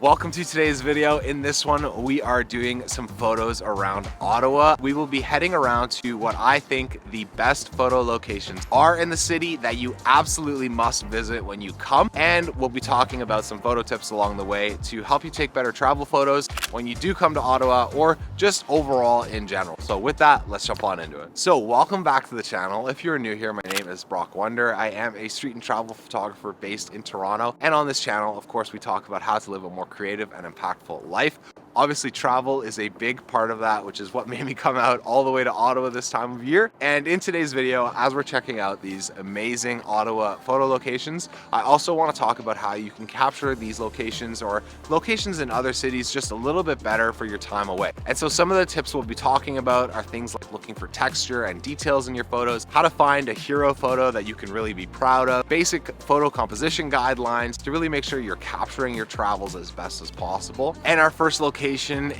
Welcome to today's video. In this one, we are doing some photos around Ottawa. We will be heading around to what I think the best photo locations are in the city that you absolutely must visit when you come. And we'll be talking about some photo tips along the way to help you take better travel photos when you do come to Ottawa or just overall in general. So with that, let's jump on into it. So welcome back to the channel. If you're new here, my name is Brock Wonder. I am a street and travel photographer based in Toronto. And on this channel, of course, we talk about how to live a more creative and impactful life. Obviously, travel is a big part of that, which is what made me come out all the way to Ottawa this time of year. And in today's video, as we're checking out these amazing Ottawa photo locations, I also want to talk about how you can capture these locations or locations in other cities just a little bit better for your time away. And so some of the tips we'll be talking about are things like looking for texture and details in your photos, how to find a hero photo that you can really be proud of, basic photo composition guidelines to really make sure you're capturing your travels as best as possible. And our first location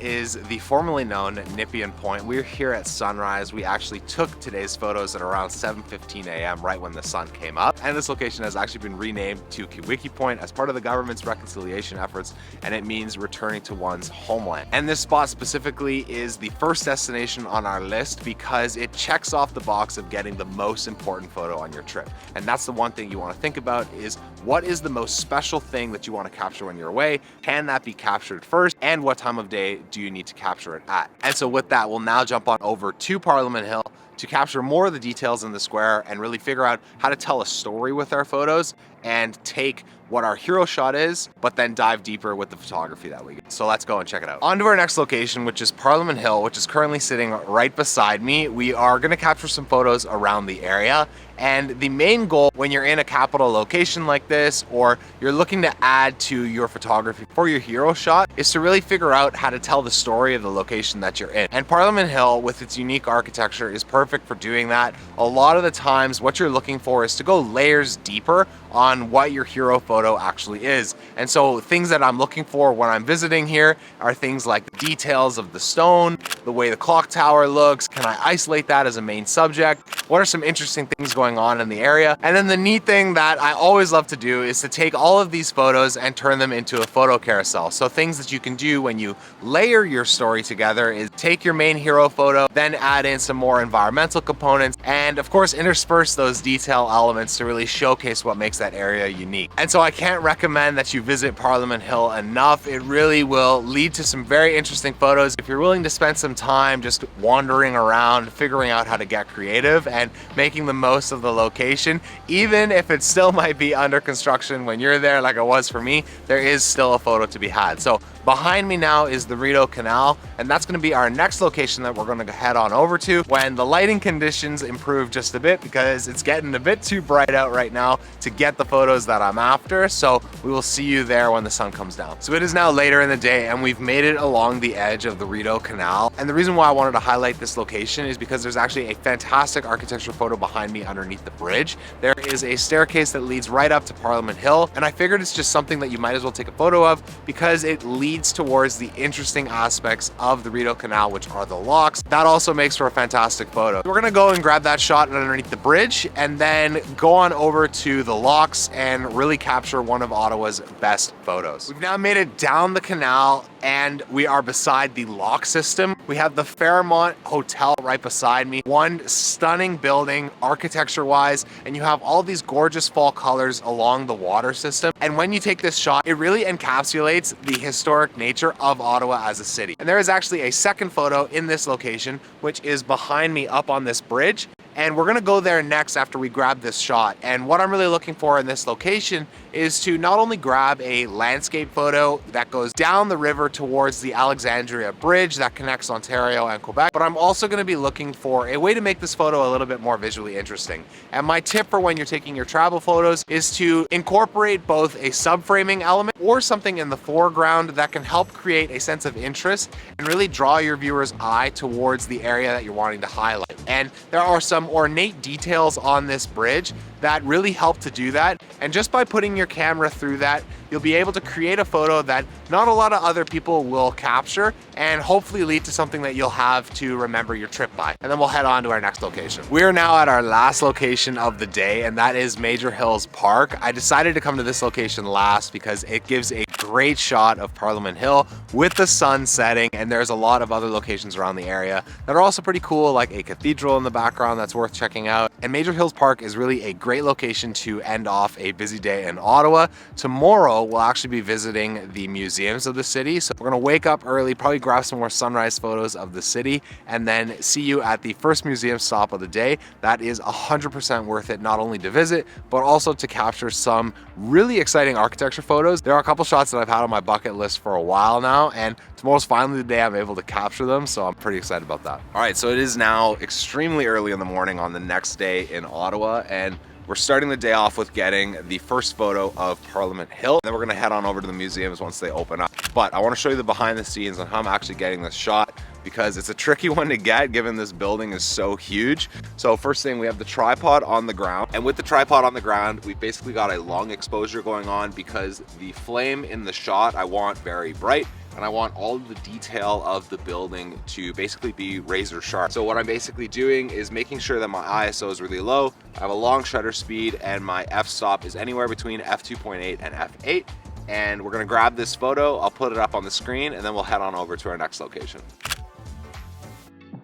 is the formerly known Nepean Point. We're here at sunrise. We actually took today's photos at around 7:15 a.m. right when the sun came up. And this location has actually been renamed to Kiweki Point as part of the government's reconciliation efforts, and it means returning to one's homeland. And this spot specifically is the first destination on our list because it checks off the box of getting the most important photo on your trip. And that's the one thing you want to think about is what is the most special thing that you want to capture when you're away? Can that be captured first? And what time of day do you need to capture it at? And so with that, we'll now jump on over to Parliament Hill to capture more of the details in the square and really figure out how to tell a story with our photos and take what our hero shot is, but then dive deeper with the photography that we get. So let's go and check it out. On to our next location, which is Parliament Hill, which is currently sitting right beside me. We are gonna capture some photos around the area. And the main goal when you're in a capital location like this, or you're looking to add to your photography for your hero shot, is to really figure out how to tell the story of the location that you're in. And Parliament Hill, with its unique architecture, is perfect for doing that. A lot of the times, what you're looking for is to go layers deeper on what your hero photo actually is. And so things that I'm looking for when I'm visiting here are things like the details of the stone, the way the clock tower looks. Can I isolate that as a main subject? What are some interesting things going on in the area? And then the neat thing that I always love to do is to take all of these photos and turn them into a photo carousel. So things that you can do when you layer your story together is take your main hero photo, then add in some more environmental components, and of course intersperse those detail elements to really showcase what makes that area unique. And so I can't recommend that you visit Parliament Hill enough. It really will lead to some very interesting photos if you're willing to spend some time just wandering around, figuring out how to get creative and making the most of the location. Even if it still might be under construction when you're there, like it was for me, there is still a photo to be had. So behind me now is the Rideau Canal, and that's going to be our next location that we're going to head on over to when the lighting conditions improve just a bit, because it's getting a bit too bright out right now to get the photos that I'm after. So we will see you there when the sun comes down. So it is now later in the day and we've made it along the edge of the Rideau Canal. And the reason why I wanted to highlight this location is because there's actually a fantastic architectural photo behind me underneath the bridge. There is a staircase that leads right up to Parliament Hill, and I figured it's just something that you might as well take a photo of because it leads towards the interesting aspects of the Rideau Canal, which are the locks. That also makes for a fantastic photo. We're gonna go and grab that shot underneath the bridge and then go on over to the locks and really capture one of Ottawa's best photos. We've now made it down the canal and we are beside the lock system. We have the Fairmont Hotel right beside me. One stunning building architecture-wise, and you have all these gorgeous fall colors along the water system. And when you take this shot, it really encapsulates the historic nature of Ottawa as a city. And there is actually a second photo in this location, which is behind me up on this bridge. And we're gonna go there next after we grab this shot. And what I'm really looking for in this location is to not only grab a landscape photo that goes down the river towards the Alexandria Bridge that connects Ontario and Quebec, but I'm also gonna be looking for a way to make this photo a little bit more visually interesting. And my tip for when you're taking your travel photos is to incorporate both a subframing element or something in the foreground that can help create a sense of interest and really draw your viewer's eye towards the area that you're wanting to highlight. And there are some ornate details on this bridge that really help to do that. And just by putting your camera through that, you'll be able to create a photo that not a lot of other people will capture and hopefully lead to something that you'll have to remember your trip by. And then we'll head on to our next location. We are now at our last location of the day, and that is Major Hills Park. I decided to come to this location last because it gives a great shot of Parliament Hill with the sun setting, and there's a lot of other locations around the area that are also pretty cool, like a cathedral in the background that's worth checking out. And Major Hills Park is really a great location to end off a busy day in Ottawa. Tomorrow we'll actually be visiting the museums of the city, so we're gonna wake up early, probably grab some more sunrise photos of the city, and then see you at the first museum stop of the day. That is 100% worth it, not only to visit but also to capture some really exciting architecture photos. There are a couple shots that I've had on my bucket list for a while now, and tomorrow's finally the day I'm able to capture them, so I'm pretty excited about that. All right, so it is now extremely early in the morning on the next day in Ottawa, and we're starting the day off with getting the first photo of Parliament Hill. Then we're gonna head on over to the museums once they open up. But I wanna show you the behind the scenes on how I'm actually getting this shot, because it's a tricky one to get given this building is so huge. So first thing, we have the tripod on the ground, and with the tripod on the ground, we basically got a long exposure going on because the flame in the shot I want very bright, and I want all of the detail of the building to basically be razor sharp. So what I'm basically doing is making sure that my ISO is really low, I have a long shutter speed, and my f-stop is anywhere between f2.8 and f8. And we're gonna grab this photo, I'll put it up on the screen, and then we'll head on over to our next location.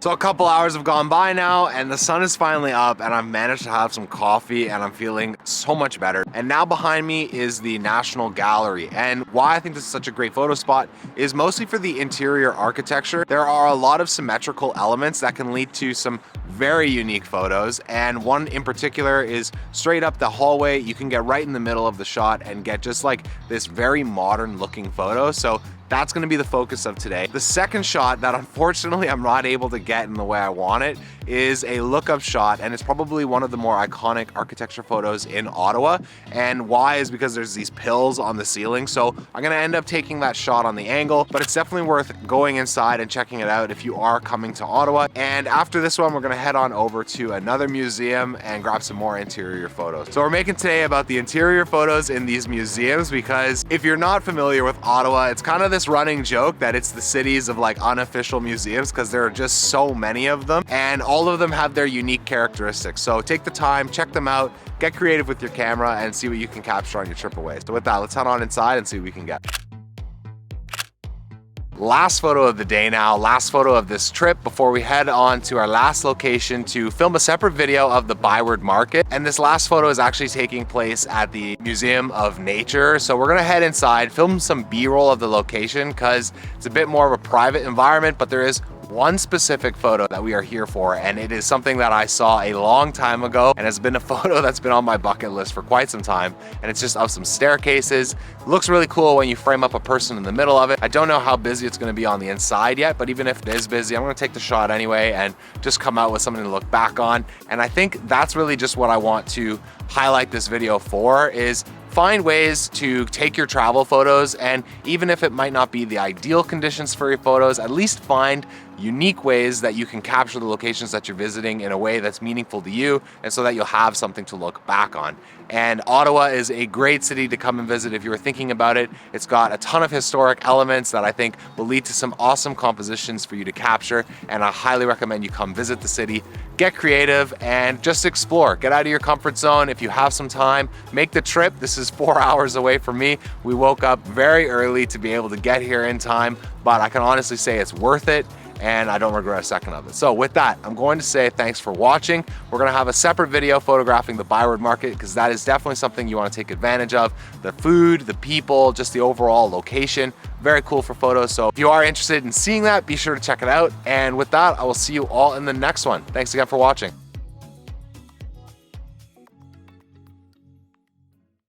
So a couple hours have gone by now, and the sun is finally up, and I've managed to have some coffee, and I'm feeling so much better. And now behind me is the National Gallery, and why I think this is such a great photo spot is mostly for the interior architecture. There are a lot of symmetrical elements that can lead to some very unique photos, and one in particular is straight up the hallway. You can get right in the middle of the shot and get just like this very modern looking photo. So that's gonna be the focus of today. The second shot that unfortunately I'm not able to get in the way I want it is a look-up shot, and it's probably one of the more iconic architecture photos in Ottawa. And why is because there's these pills on the ceiling. So I'm gonna end up taking that shot on the angle, but it's definitely worth going inside and checking it out if you are coming to Ottawa. And after this one, we're gonna head on over to another museum and grab some more interior photos. So we're making today about the interior photos in these museums, because if you're not familiar with Ottawa, it's kind of this running joke that it's the cities of like unofficial museums, because there are just so many of them, and all of them have their unique characteristics. So take the time, check them out, get creative with your camera, and see what you can capture on your trip away. So with that, let's head on inside and see what we can get. Last photo of the day now, last photo of this trip before we head on to our last location to film a separate video of the Byward Market. And this last photo is actually taking place at the Museum of Nature. So we're gonna head inside, film some B-roll of the location because it's a bit more of a private environment, but there is one specific photo that we are here for, and it is something that I saw a long time ago and has been a photo that's been on my bucket list for quite some time. And it's just of some staircases. It looks really cool when you frame up a person in the middle of it. I don't know how busy it's going to be on the inside yet, but even if it is busy, I'm going to take the shot anyway and just come out with something to look back on. And I think that's really just what I want to highlight this video for, is find ways to take your travel photos, and even if it might not be the ideal conditions for your photos, at least find unique ways that you can capture the locations that you're visiting in a way that's meaningful to you, and so that you'll have something to look back on. And Ottawa is a great city to come and visit if you were thinking about it. It's got a ton of historic elements that I think will lead to some awesome compositions for you to capture, and I highly recommend you come visit the city, get creative, and just explore. Get out of your comfort zone. If you have some time, make the trip. This is 4 hours away from me. We woke up very early to be able to get here in time, but I can honestly say it's worth it, and I don't regret a second of it. So with that, I'm going to say thanks for watching. We're gonna have a separate video photographing the Byward Market, because that is definitely something you wanna take advantage of. The food, the people, just the overall location, very cool for photos. So if you are interested in seeing that, be sure to check it out. And with that, I will see you all in the next one. Thanks again for watching.